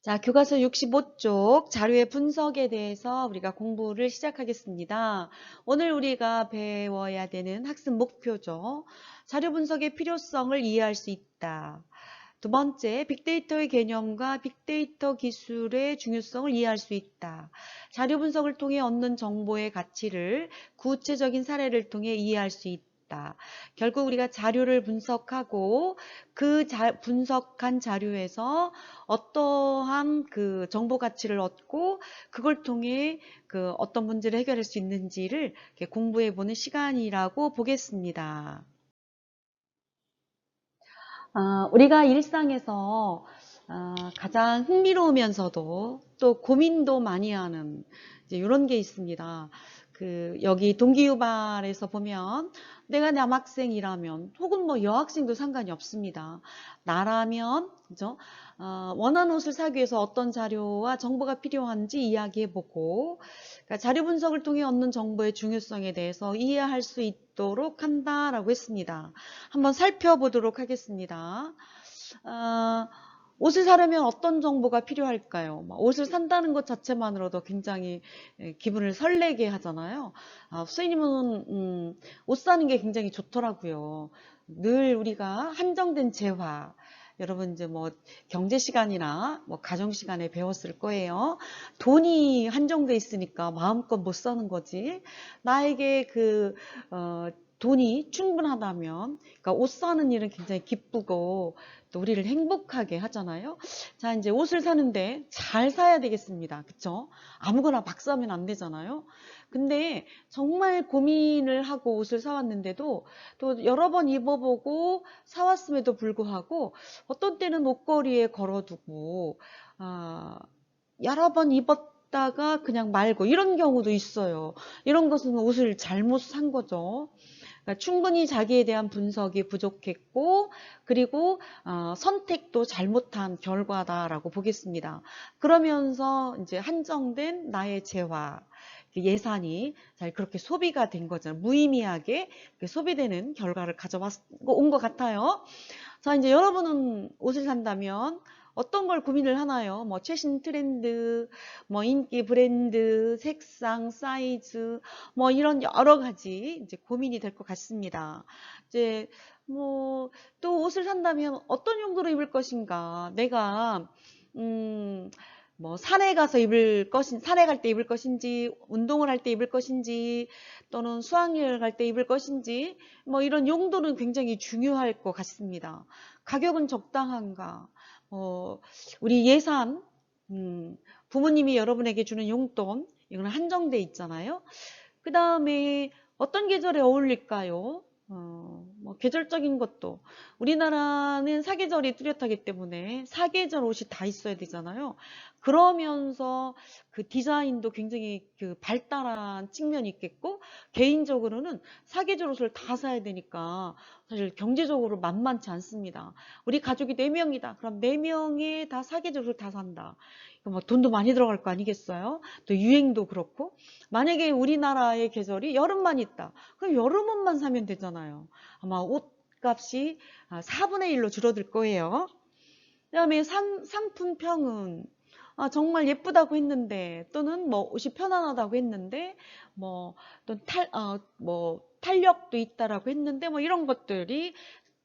자, 교과서 65쪽 자료의 분석에 대해서 우리가 공부를 시작하겠습니다. 오늘 우리가 배워야 되는 학습 목표죠. 자료 분석의 필요성을 이해할 수 있다. 두 번째, 빅데이터의 개념과 빅데이터 기술의 중요성을 이해할 수 있다. 자료 분석을 통해 얻는 정보의 가치를 구체적인 사례를 통해 이해할 수 있다. 결국 우리가 자료를 분석하고 그 분석한 자료에서 어떠한 그 정보 가치를 얻고 그걸 통해 그 어떤 문제를 해결할 수 있는지를 공부해 보는 시간이라고 보겠습니다. 우리가 일상에서 가장 흥미로우면서도 또 고민도 많이 하는 이제 이런 게 있습니다. 여기 동기유발에서 보면 내가 남학생이라면 혹은 뭐 여학생도 상관이 없습니다. 나라면 그죠? 원하는 옷을 사기 위해서 어떤 자료와 정보가 필요한지 이야기해보고 그러니까 자료 분석을 통해 얻는 정보의 중요성에 대해서 이해할 수 있도록 한다라고 했습니다. 한번 살펴보도록 하겠습니다. 아, 옷을 사려면 어떤 정보가 필요할까요? 옷을 산다는 것 자체만으로도 굉장히 기분을 설레게 하잖아요. 선생님은 옷 사는 게 굉장히 좋더라고요. 늘 우리가 한정된 재화, 여러분 이제 뭐 경제 시간이나 뭐 가정 시간에 배웠을 거예요. 돈이 한정돼 있으니까 마음껏 못 사는 거지. 나에게 돈이 충분하다면, 그러니까 옷 사는 일은 굉장히 기쁘고 또 우리를 행복하게 하잖아요. 자, 이제 옷을 사는데 잘 사야 되겠습니다. 그쵸? 아무거나 막 사면 안 되잖아요. 근데 정말 고민을 하고 옷을 사왔는데도 또 여러 번 입어보고 사왔음에도 불구하고 어떤 때는 옷걸이에 걸어두고 여러 번 입었다가 그냥 말고 이런 경우도 있어요. 이런 것은 옷을 잘못 산 거죠. 그러니까 충분히 자기에 대한 분석이 부족했고 그리고 선택도 잘못한 결과다라고 보겠습니다. 그러면서 이제 한정된 나의 재화, 예산이 잘 그렇게 소비가 된 거잖아요. 무의미하게 소비되는 결과를 가져온 것 같아요. 자, 이제 여러분은 옷을 산다면 어떤 걸 고민을 하나요? 뭐 최신 트렌드, 뭐 인기 브랜드, 색상, 사이즈, 뭐 이런 여러 가지 이제 고민이 될 것 같습니다. 이제 뭐 또 옷을 산다면 어떤 용도로 입을 것인가? 내가 뭐 산에 갈 때 입을 것인지, 운동을 할 때 입을 것인지, 또는 수학여행을 갈 때 입을 것인지, 뭐 이런 용도는 굉장히 중요할 것 같습니다. 가격은 적당한가? 우리 예산, 부모님이 여러분에게 주는 용돈, 이거는 한정돼 있잖아요. 그 다음에 어떤 계절에 어울릴까요? 뭐 계절적인 것도 우리나라는 사계절이 뚜렷하기 때문에 사계절 옷이 다 있어야 되잖아요. 그러면서 그 디자인도 굉장히 그 발달한 측면이 있겠고 개인적으로는 사계절 옷을 다 사야 되니까 사실 경제적으로 만만치 않습니다. 우리 가족이 4명이다. 그럼 4명이 다 사계절 옷을 다 산다. 뭐 돈도 많이 들어갈 거 아니겠어요? 또 유행도 그렇고 만약에 우리나라의 계절이 여름만 있다. 그럼 여름 옷만 사면 되잖아요. 아마 옷값이 4분의 1로 줄어들 거예요. 그다음에 상품평은 정말 예쁘다고 했는데 또는 뭐 옷이 편안하다고 했는데 또 탄력도 있다라고 했는데 뭐 이런 것들이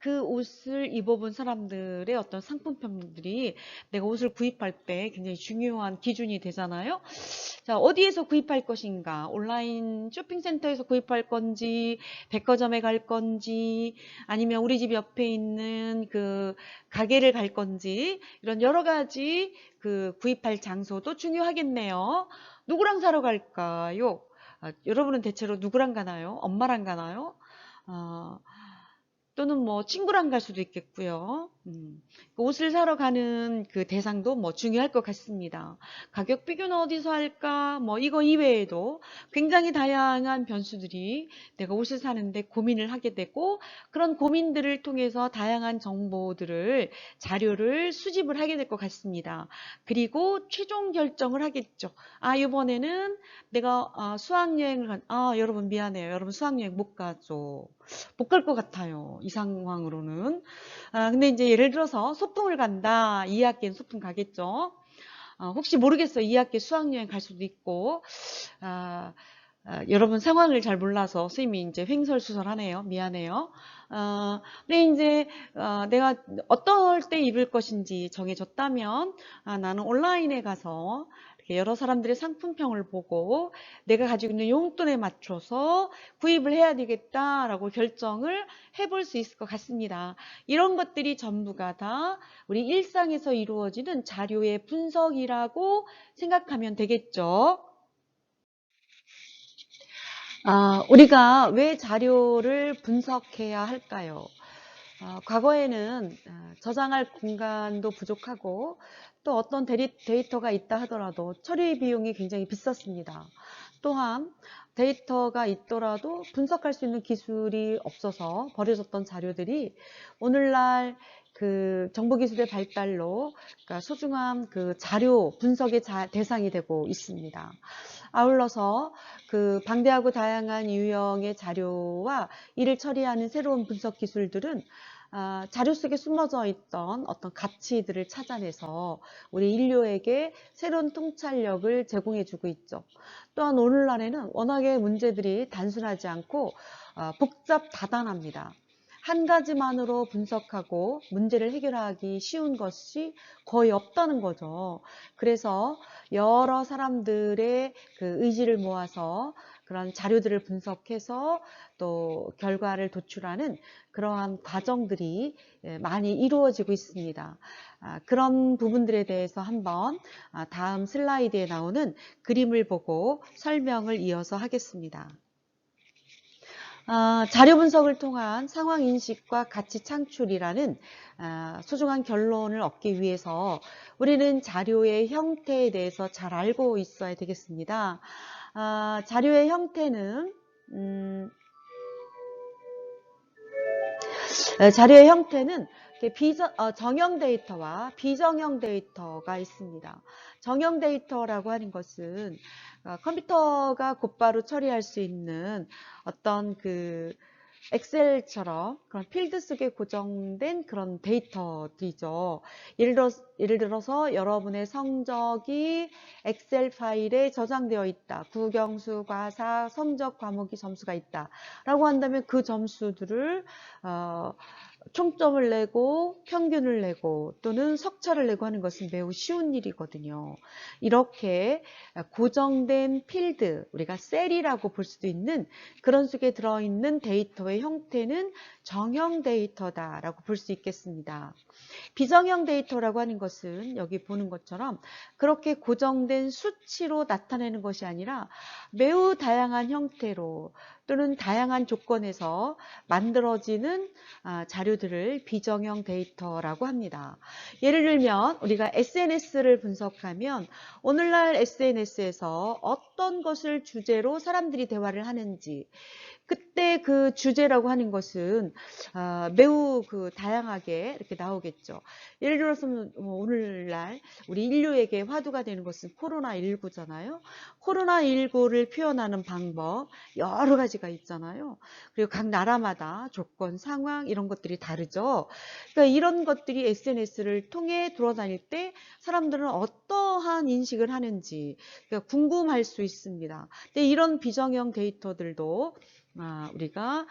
그 옷을 입어본 사람들의 어떤 상품평들이 내가 옷을 구입할 때 굉장히 중요한 기준이 되잖아요. 자, 어디에서 구입할 것인가? 온라인 쇼핑센터에서 구입할 건지, 백화점에 갈 건지, 아니면 우리 집 옆에 있는 그 가게를 갈 건지, 이런 여러 가지 그 구입할 장소도 중요하겠네요. 누구랑 사러 갈까요? 여러분은 대체로 누구랑 가나요? 엄마랑 가나요? 어, 또는 뭐 친구랑 갈 수도 있겠고요. 그 옷을 사러 가는 그 대상도 뭐 중요할 것 같습니다. 가격 비교는 어디서 할까? 뭐 이거 이외에도 굉장히 다양한 변수들이 내가 옷을 사는데 고민을 하게 되고 그런 고민들을 통해서 다양한 정보들을 자료를 수집을 하게 될 것 같습니다. 그리고 최종 결정을 하겠죠. 이번에는 내가 수학여행을 여러분 미안해요. 여러분 수학여행 못 가죠. 못 갈 것 같아요. 이 상황으로는. 근데 이제 예를 들어서 소풍을 간다. 2학기는 소풍 가겠죠. 혹시 모르겠어요. 2학기 수학여행 갈 수도 있고. 여러분 상황을 잘 몰라서 선생님이 이제 횡설수설하네요. 미안해요. 근데 이제 내가 어떨 때 입을 것인지 정해졌다면 나는 온라인에 가서 이렇게 여러 사람들의 상품평을 보고 내가 가지고 있는 용돈에 맞춰서 구입을 해야 되겠다라고 결정을 해볼 수 있을 것 같습니다. 이런 것들이 전부가 다 우리 일상에서 이루어지는 자료의 분석이라고 생각하면 되겠죠. 우리가 왜 자료를 분석해야 할까요? 과거에는 저장할 공간도 부족하고 또 어떤 데이터가 있다 하더라도 처리 비용이 굉장히 비쌌습니다. 또한 데이터가 있더라도 분석할 수 있는 기술이 없어서 버려졌던 자료들이 오늘날 그 정보기술의 발달로 그러니까 소중한 그 자료 분석의 대상이 되고 있습니다. 아울러서 그 방대하고 다양한 유형의 자료와 이를 처리하는 새로운 분석 기술들은 자료 속에 숨어져 있던 어떤 가치들을 찾아내서 우리 인류에게 새로운 통찰력을 제공해주고 있죠. 또한 오늘날에는 워낙에 문제들이 단순하지 않고 복잡 다단합니다. 한 가지만으로 분석하고 문제를 해결하기 쉬운 것이 거의 없다는 거죠. 그래서 여러 사람들의 그 의지를 모아서 그런 자료들을 분석해서 또 결과를 도출하는 그러한 과정들이 많이 이루어지고 있습니다. 그런 부분들에 대해서 한번 다음 슬라이드에 나오는 그림을 보고 설명을 이어서 하겠습니다. 자료 분석을 통한 상황 인식과 가치 창출이라는 소중한 결론을 얻기 위해서 우리는 자료의 형태에 대해서 잘 알고 있어야 되겠습니다. 자료의 형태는 정형 데이터와 비정형 데이터가 있습니다. 정형 데이터라고 하는 것은 컴퓨터가 곧바로 처리할 수 있는 어떤 그 엑셀처럼 그런 필드 속에 고정된 그런 데이터들이죠. 예를 들어서 여러분의 성적이 엑셀 파일에 저장되어 있다. 국영수, 과사, 성적 과목이 점수가 있다. 라고 한다면 그 점수들을 총점을 내고 평균을 내고 또는 석차를 내고 하는 것은 매우 쉬운 일이거든요. 이렇게 고정된 필드, 우리가 셀이라고 볼 수도 있는 그런 속에 들어있는 데이터의 형태는 정형 데이터다라고 볼 수 있겠습니다. 비정형 데이터라고 하는 것은 여기 보는 것처럼 그렇게 고정된 수치로 나타내는 것이 아니라 매우 다양한 형태로 또는 다양한 조건에서 만들어지는 자료들을 비정형 데이터라고 합니다. 예를 들면 우리가 SNS를 분석하면 오늘날 SNS에서 어떤 것을 주제로 사람들이 대화를 하는지 그때 그 주제라고 하는 것은 매우 그 다양하게 이렇게 나오겠죠. 예를 들어서 오늘날 우리 인류에게 화두가 되는 것은 코로나19잖아요. 코로나19를 표현하는 방법 여러 가지가 있잖아요. 그리고 각 나라마다 조건, 상황 이런 것들이 다르죠. 그러니까 이런 것들이 SNS를 통해 돌아다닐 때 사람들은 어떠한 인식을 하는지 그러니까 궁금할 수 있습니다. 근데 이런 비정형 데이터들도 우리가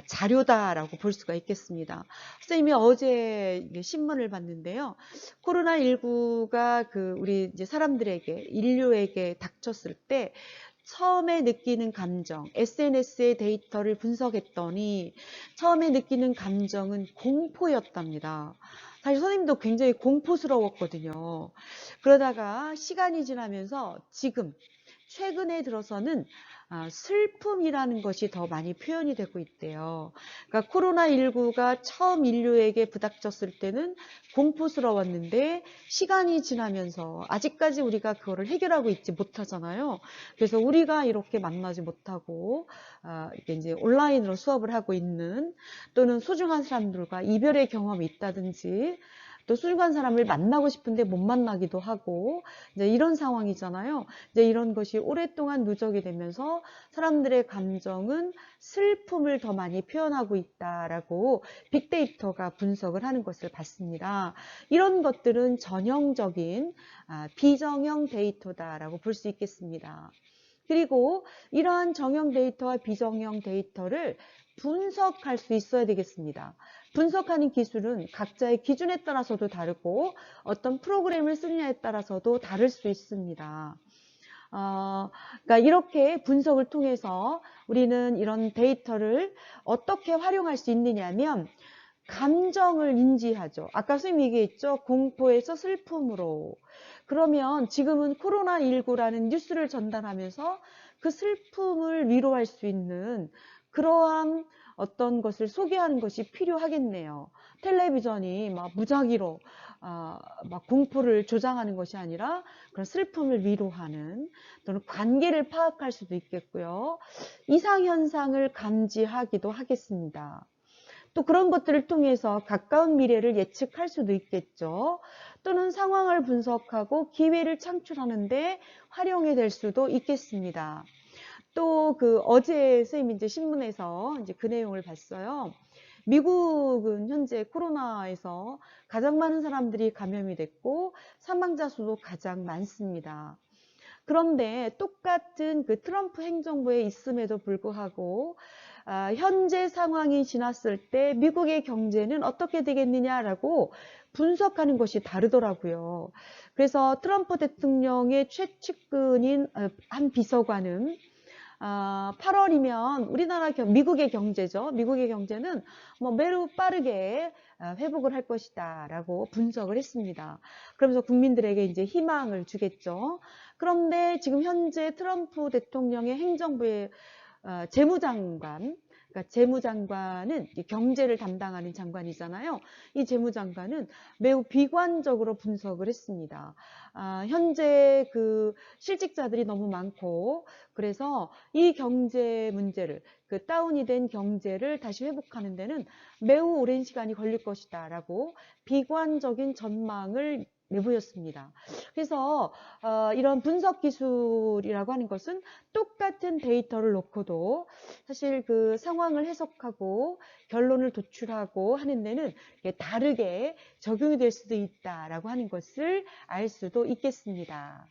자료다라고 볼 수가 있겠습니다. 선생님이 어제 신문을 봤는데요. 코로나19가 우리 이제 사람들에게, 인류에게 닥쳤을 때 처음에 느끼는 감정, SNS의 데이터를 분석했더니 처음에 느끼는 감정은 공포였답니다. 사실 선생님도 굉장히 공포스러웠거든요. 그러다가 시간이 지나면서 지금 최근에 들어서는 슬픔이라는 것이 더 많이 표현이 되고 있대요. 그러니까 코로나19가 처음 인류에게 부닥쳤을 때는 공포스러웠는데 시간이 지나면서 아직까지 우리가 그거를 해결하고 있지 못하잖아요. 그래서 우리가 이렇게 만나지 못하고 이렇게 이제 온라인으로 수업을 하고 있는 또는 소중한 사람들과 이별의 경험이 있다든지 또 순간 사람을 만나고 싶은데 못 만나기도 하고 이제 이런 상황이잖아요. 이제 이런 것이 오랫동안 누적이 되면서 사람들의 감정은 슬픔을 더 많이 표현하고 있다라고 빅데이터가 분석을 하는 것을 봤습니다. 이런 것들은 전형적인 비정형 데이터다라고 볼 수 있겠습니다. 그리고 이러한 정형 데이터와 비정형 데이터를 분석할 수 있어야 되겠습니다. 분석하는 기술은 각자의 기준에 따라서도 다르고 어떤 프로그램을 쓰느냐에 따라서도 다를 수 있습니다. 그러니까 이렇게 분석을 통해서 우리는 이런 데이터를 어떻게 활용할 수 있느냐면 감정을 인지하죠. 아까 선생님이 얘기했죠. 공포에서 슬픔으로. 그러면 지금은 코로나19라는 뉴스를 전달하면서 그 슬픔을 위로할 수 있는 그러한 어떤 것을 소개하는 것이 필요하겠네요. 텔레비전이 막 무작위로 막 공포를 조장하는 것이 아니라 그런 슬픔을 위로하는 또는 관계를 파악할 수도 있겠고요. 이상현상을 감지하기도 하겠습니다. 또 그런 것들을 통해서 가까운 미래를 예측할 수도 있겠죠. 또는 상황을 분석하고 기회를 창출하는데 활용이 될 수도 있겠습니다. 또 어제 선생님이 이제 신문에서 이제 그 내용을 봤어요. 미국은 현재 코로나에서 가장 많은 사람들이 감염이 됐고 사망자 수도 가장 많습니다. 그런데 똑같은 그 트럼프 행정부에 있음에도 불구하고 현재 상황이 지났을 때 미국의 경제는 어떻게 되겠느냐라고 분석하는 것이 다르더라고요. 그래서 트럼프 대통령의 최측근인 한 비서관은 8월이면 우리나라 미국의 경제죠. 미국의 경제는 뭐 매우 빠르게 회복을 할 것이다 라고 분석을 했습니다. 그러면서 국민들에게 이제 희망을 주겠죠. 그런데 지금 현재 트럼프 대통령의 행정부의 재무장관, 그러니까 재무장관은 경제를 담당하는 장관이잖아요. 이 재무장관은 매우 비관적으로 분석을 했습니다. 현재 그 실직자들이 너무 많고 그래서 이 경제 문제를 다운이 된 경제를 다시 회복하는 데는 매우 오랜 시간이 걸릴 것이다 라고 비관적인 전망을 내보였습니다. 그래서 이런 분석 기술이라고 하는 것은 똑같은 데이터를 놓고도 사실 그 상황을 해석하고 결론을 도출하고 하는 데는 다르게 적용이 될 수도 있다라고 하는 것을 알 수도 있겠습니다.